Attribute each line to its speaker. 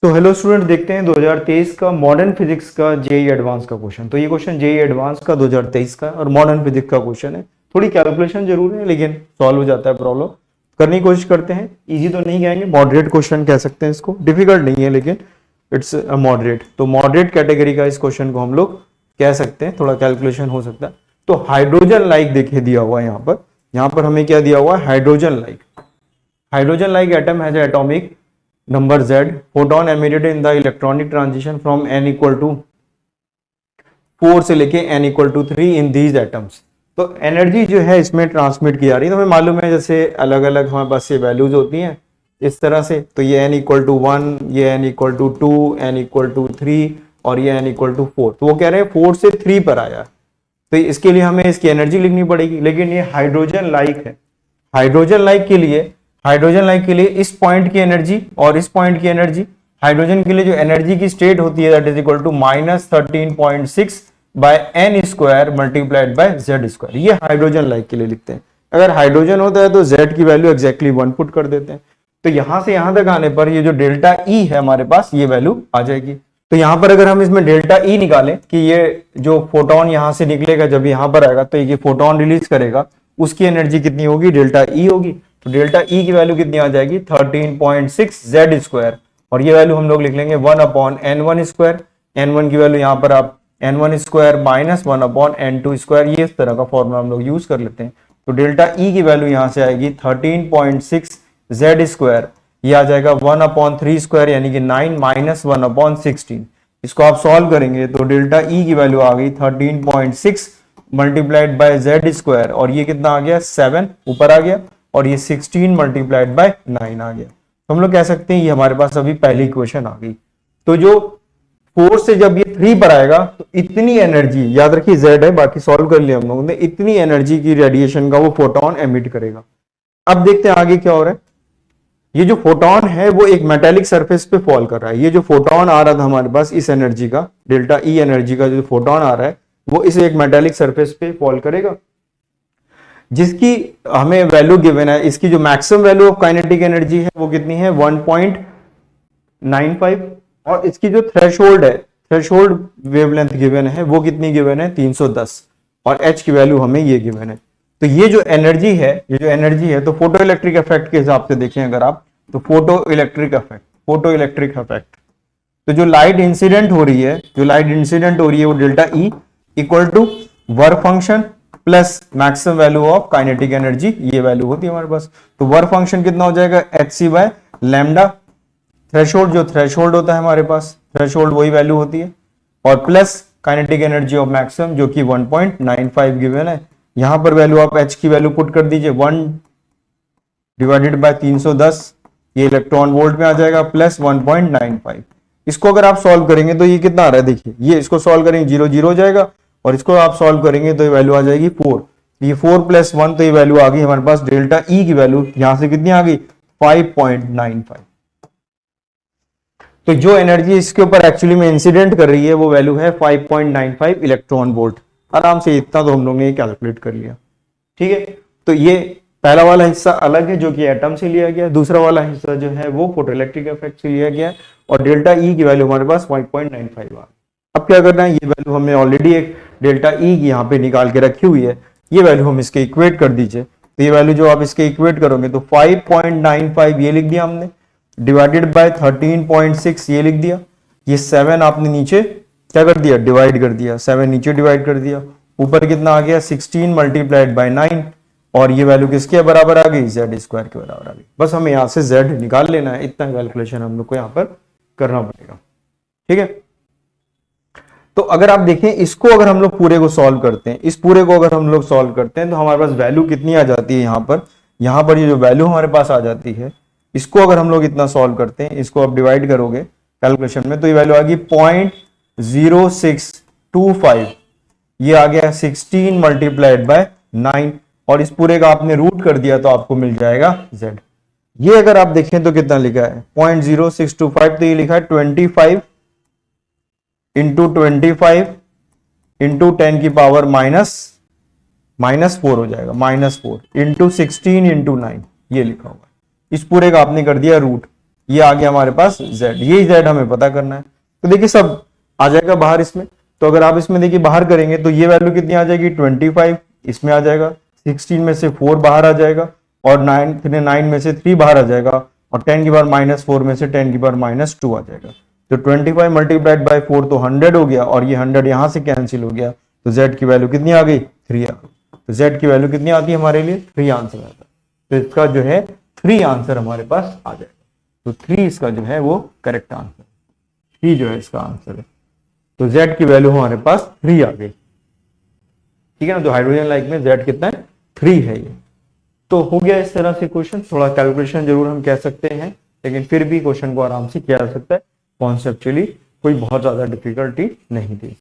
Speaker 1: तो hello student, देखते हैं 2023 का मॉडर्न फिजिक्स का जेई एडवांस का क्वेश्चन। तो ये क्वेश्चन जेई एडवांस का 2023 का और मॉडर्न फिजिक्स का क्वेश्चन है। थोड़ी कैलकुलेशन जरूर है लेकिन सॉल्व हो जाता है प्रॉब्लम। करने की कोशिश करते हैं। इजी तो नहीं कहेंगे, मॉडरेट क्वेश्चन कह सकते हैं इसको। डिफिकल्ट नहीं है लेकिन इट्स मॉडरेट। तो मॉडरेट कैटेगरी का इस क्वेश्चन को हम लोग कह सकते हैं। थोड़ा कैलकुलेशन हो सकता है। तो हाइड्रोजन लाइक देखिए दिया हुआ है यहाँ पर हमें क्या दिया हुआ है? Hydrogen like. Hydrogen like atom has atomic number Z, photon emitted in the electronic transition from n equal to 4 से लेके n equal to 3 in these atoms. तो एनर्जी जो है इसमें ट्रांसमिट की जा रही है। तो हमें मालूम है जैसे अलग अलग हमारे पास ये वैल्यूज होती हैं इस तरह से। तो ये n इक्वल टू 1, ये n equal to 2, n equal to 3 और ये n इक्वल टू 4। तो वो कह रहे हैं 4 से 3 पर आया। तो इसके लिए हमें इसकी एनर्जी लिखनी पड़ेगी। लेकिन ये हाइड्रोजन लाइक है। हाइड्रोजन लाइक के लिए इस पॉइंट की एनर्जी और इस पॉइंट की एनर्जी, हाइड्रोजन के लिए जो एनर्जी की स्टेट होती है that is equal to -13.6 by n square multiplied by z square. ये हाइड्रोजन लाइक के लिए लिखते हैं। अगर हाइड्रोजन होता है तो z की वैल्यू एग्जैक्टली 1 पुट कर देते हैं। तो यहां से यहां तक आने पर ये जो डेल्टा E है हमारे पास, ये वैल्यू आ जाएगी। तो यहां पर अगर हम इसमें डेल्टा E निकालें कि ये जो फोटोन यहां से निकलेगा जब यहां पर आएगा तो ये फोटोन रिलीज करेगा, उसकी एनर्जी कितनी होगी? डेल्टा E होगी। तो डेल्टा E की वैल्यू कितनी आ जाएगी? 13.6 Z स्क्वायर। और ये वैल्यू हम लोग लिख लेंगे 1/n1 स्क्वायर। n1 की वैल्यू यहाँ पर आप n1 square minus 1/n2 square, ये इस तरह का फॉर्मूला हम लोग यूज कर लेते हैं। तो डेल्टा E की वैल्यू यहाँ से आएगी 13.6 Z स्क्वायर। ये आ जाएगा 1/3 स्क्वायर यानी कि 9 माइनस 1/16। इसको आप सॉल्व करेंगे तो डेल्टा E की वैल्यू आ गई 13.6 मल्टीप्लाइड बाय Z स्क्वायर। और ये कितना आ गया? 7 ऊपर आ गया। और ये 16 मल्टीप्लाइड बाय 9 आ गया। तो हम लोग कह सकते हैं ये हमारे पास अभी पहली इक्वेशन आ गई। तो जो 4 से जब ये 3 पर आएगा तो इतनी एनर्जी, याद रखिए Z है, बाकी सॉल्व कर लिया हम लोगों ने, इतनी एनर्जी की रेडिएशन का वो फोटोन एमिट करेगा। अब देखते हैं आगे क्या हो रहा है। ये जो फोटोन है वो एक मेटेलिक सरफेस पे फॉल कर रहा है। ये जो फोटोन आ रहा था हमारे पास इस एनर्जी का, डेल्टा E एनर्जी का जो फोटोन आ रहा है वो इस एक मेटेलिक सरफेस पे फॉल करेगा, जिसकी हमें वैल्यू गिवन है। इसकी जो maximum value of kinetic energy है वो कितनी है? 1.95। और इसकी जो थ्रेशोल्ड है, थ्रेशोल्ड वेवलेंथ गिवन है वो कितनी गिवन है? 310। और H की वैल्यू हमें ये गिवन है। तो ये जो एनर्जी है, तो फोटो इलेक्ट्रिक इफेक्ट के हिसाब से देखें अगर आप, तो फोटो इलेक्ट्रिक इफेक्ट, तो जो लाइट इंसिडेंट हो रही है वो delta E equal to work function plus maximum value of kinetic energy, ये वैल्यू होती है हमारे पास। तो वर्क फंक्शन कितना हो जाएगा? hc by lambda. थ्रेशोल्ड होता है हमारे पास, थ्रेशोल्ड वही वैल्यू होती है। और plus kinetic energy of maximum जो कि 1.95 गिवन है। यहां पर वैल्यू आप h की वैल्यू पुट कर दीजिए 1 डिवाइडेड बाय 310, ये इलेक्ट्रॉन वोल्ट में आ जाएगा, प्लस 1.95। इसको अगर आप सॉल्व करेंगे तो ये कितना आ रहा है? देखिए, ये इसको सॉल्व करेंगे 0 0 हो जाएगा। और इसको आप सॉल्व करेंगे तो ये वैल्यू आ जाएगी 4। ये 4 + 1, तो ये वैल्यू आ गई हमारे पास। डेल्टा E की वैल्यू यहां से कितनी आ गई? 5.95। तो जो एनर्जी इसके ऊपर एक्चुअली में इंसिडेंट कर रही है वो वैल्यू है 5.95 इलेक्ट्रॉन वोल्ट। आराम से इतना तो हम लोग ने कैलकुलेट कर लिया। ठीक है, तो ये पहला वाला हिस्सा अलग है जो कि एटम से लिया गया। दूसरा वाला हिस्सा जो है वो फोटोइलेक्ट्रिक इफेक्ट से लिया गया। और डेल्टा E की वैल्यू हमारे पास 5.95 आ। अब क्या करना है? ये वैल्यू हमने ऑलरेडी एक डेल्टा E की यहाँ पे निकाल के रखी हुई है, ये वैल्यू हम इसके इक्वेट कर दीजिए। तो ये वैल्यू जो आप इसके इक्वेट करोगे तो 5.95 ये लिख दिया हमने, डिवाइडेड बाय 13.6 ये लिख दिया। ये 7 आपने नीचे क्या कर दिया? डिवाइड कर दिया। 7 नीचे डिवाइड कर दिया। ऊपर कितना आ गया? 16 मल्टीप्लाइड बाय 9। और ये वैल्यू किसके बराबर आ गई? Z स्क्वायर के बराबर आ गई। बस हमें यहां से Z निकाल लेना है। इतना कैलकुलेशन हम लोग को यहां पर करना पड़ेगा। ठीक है, तो अगर आप देखें इसको, अगर हम लोग पूरे को सॉल्व करते हैं, इस पूरे को अगर हम लोग सॉल्व करते हैं तो हमारे पास वैल्यू कितनी आ जाती है? यहां पर ये जो वैल्यू हमारे पास आ जाती है, इसको अगर हम लोग इतना सॉल्व करते हैं, इसको आप डिवाइड करोगे कैलकुलेशन में, तो ये वैल्यू आ गई 0.0625। ये आ गया 16 मल्टीप्लाइड बाय 9। और इस पूरे का आपने रूट कर दिया तो आपको मिल जाएगा Z। ये अगर आप देखें तो कितना लिखा है? 0.0625। तो ये लिखा है 25 इंटू 25 इंटू 10 की पावर -4 हो जाएगा, -4 इंटू 16 इंटू 9, ये लिखा हुआ है। इस पूरे का आपने कर दिया रूट। ये आ गया हमारे पास z, ये z हमें पता करना है। तो देखिए सब आ जाएगा बाहर इसमें। तो अगर आप इसमें देखिए बाहर करेंगे तो ये वैल्यू कितनी आ जाएगी 25, इसमें आ जाएगा 16 में से 4 बाहर आ जाएगा और 9 में से 3 बाहर आ जाएगा और 10 की पावर -4 में से 10 की पावर -2 आ जाएगा। तो 25 मल्टीप्लाइड बाय 4 तो 100 हो गया और ये 100 यहां से कैंसिल हो गया। तो z की वैल्यू कितनी आ गई 3 आ गई। तो z की वैल्यू कितनी आती है हमारे लिए 3 आंसर आता है। तो इसका जो है 3 आंसर हमारे पास आ जाएगा। तो 3 इसका जो है वो करेक्ट आंसर, 3 जो है इसका आंसर है। तो z की वैल्यू हमारे पास 3 आ गई, ठीक है ना। तो हाइड्रोजन लाइक में z कितना है 3 है ये। तो हो गया इस तरह से क्वेश्चन, थोड़ा कैलकुलेशन जरूर हम कह सकते हैं लेकिन फिर भी क्वेश्चन को आराम से किया जा सकता है। कॉन्सेप्चुअली कोई बहुत ज्यादा डिफिकल्टी नहीं थी।